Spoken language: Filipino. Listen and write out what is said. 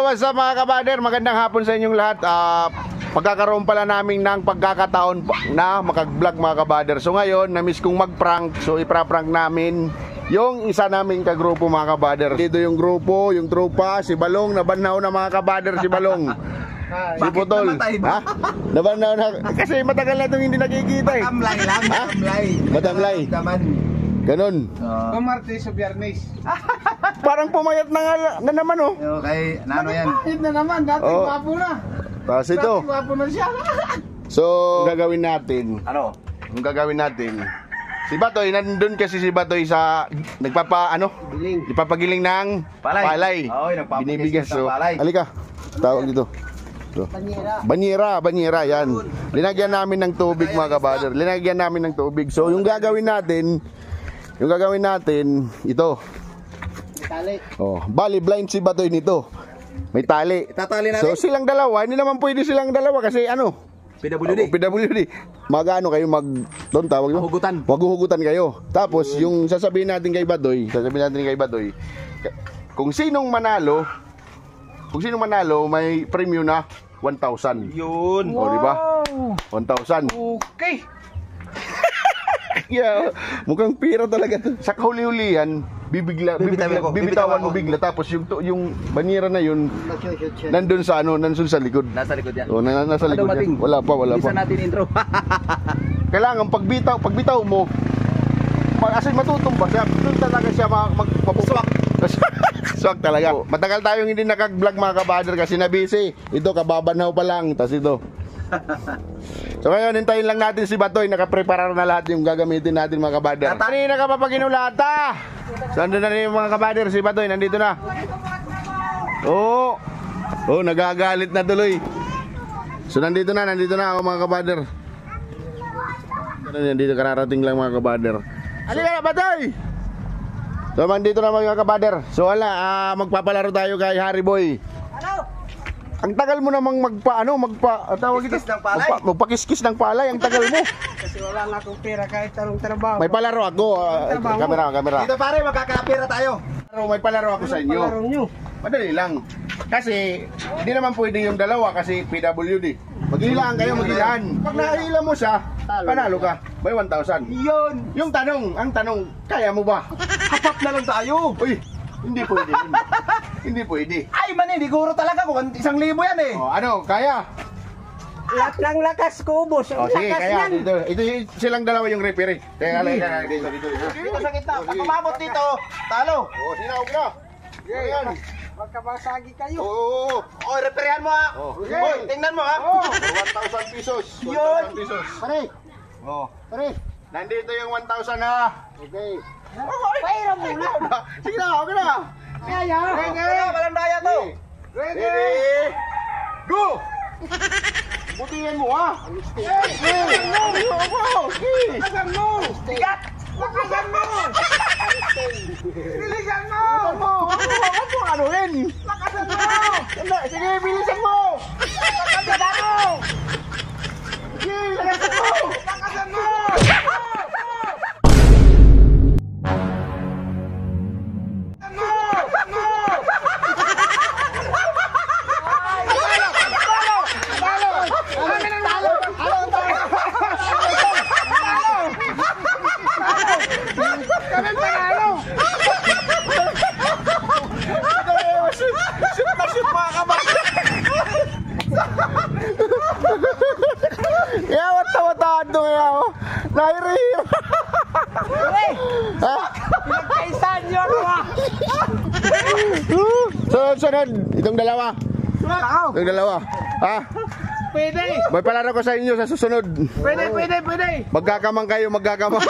what's up mga kabader? Magandang hapon sa inyong lahat. Pagkakaroon pala namin ng pagkakataon na makag-vlog mga kabader. So ngayon, na-miss kong mag-prank. So ipra-prank namin yung isa namin kagrupo mga kabader. Dito yung grupo, yung tropa, si Balong. Nabanhaw na mga kabader si Balong. Si Putol. Ha? Nabanhaw na. Kasi matagal na itong hindi nakikita eh. Matamlay lang, matamlay. Matamlay. Ganon. Pumarte sa Biyernes. Parang pumayat na naman oh. Okay, nano yan? Bakit na naman? Dati gwapo na. Tapos ito. Dati gwapo na siya. So, gagawin natin. Ano? Ang gagawin natin. Si Batoy, nandun kasi si Batoy sa nagpapagiling ng palay. Oo, nagpapagiling Binibigas. ng So, palay. halika. Tawag dito. So, Banyera, yan. Linagyan namin ng tubig mga kabader. Linagyan namin ng tubig. So, yung gagawin natin, ito. Tali. Oh, bali blind si Batoy nito. May tali. Itatali natin. So, silang dalawa, hindi naman pwede silang dalawa kasi ano? PWD. PWD. Magano kayo doon tawag mo? Hugutan. Maghuhugutan kayo. Tapos yung sasabihin natin kay Badoy, kung sinong manalo, may premyo na 1,000. Yun. O, di ba? 1,000. Okay. Yeah, mukhang pira talaga to. Sa kahuli-hulihan, bibitawan mo bigla tapos yung banyera na yun nandun sa likod. Nasa likod yan. O, nasa likod yan. Wala pa. Isa natin intro. Kailangan pagbitaw mo, kasi matutumba siya. Doon talaga siya magpapuswak. Swak talaga. Matagal tayong hindi nakag-vlog mga kabader kasi na busy. Ito kababanhaw pa lang, tas ito. So ngayon, hintayin lang natin si Batoy. Nakaprepara na lahat yung gagamitin natin mga kabader. Kanina ka pa paginulata. So andun na rin yung mga kabader. Si Batoy, nandito na. Oo. Oh, nagagalit na tuloy. So nandito na mga kabader. Nandito kararating lang mga kabader. Halika na Batoy. So nandito na mga kabader. So wala, magpapalaro tayo kay Harry Boy. Ano? Ang tagal mo namang Kiskis ng palay. Magpakiskis ng palay, ang tagal mo. Kasi wala nga akong pera kahit anong trabaho. May palaro ako. Kamera. Dito pare, magkakapira tayo. May palaro ako sa inyo. Palaro nyo. Madali lang. Kasi hindi naman pwede yung dalawa kasi PWD. Maghilaan kayo, maghilaan. Pag nahila mo siya, panalo ka. May 1,000. Yun. Yung ang tanong, kaya mo ba? Hapat na lang tayo. Uy, hindi pwede. Hindi pwede. Ay man, hindi guro talaga kung 1,000 yan eh. Oh, ano, kaya? Lahat ng lakas ko, boss. Ang Sige, lakas kaya yan. Ito silang dalawa yung referee. Teka, dito. Dito sa gitna. Pag umabot dito, talo. Oh, sinawag na. Yan. Magkabasagi kayo. Oo. Oh, referehan mo ha. Boy, tingnan mo ha. 1,000 pesos. Yun. 1,000 pesos. Pare, Oh. pare. Nandito yung 1,000 ha. Okay. Paira muna. Sige na, okay na. Kaya. Walang daya to. Ready? Go! Butihin mo ha. Lakasan mo. Tigat. Lakasan mo. Bilisan mo. Huwag mo anuhin. Lakasan mo. Sige, bilisan mo. Lakasan mo. Sige, lakasan mo. Lakasan mo. Kaya tawa-tawa doon kaya ako. Nahirihira. Ha? Pinagkaisan nyo ako ah. Sunod. Itong dalawa. Itong dalawa. Ha? Pwede. May palaro ko sa inyo sa susunod. Pwede. Magkakamang kayo, magkakamang.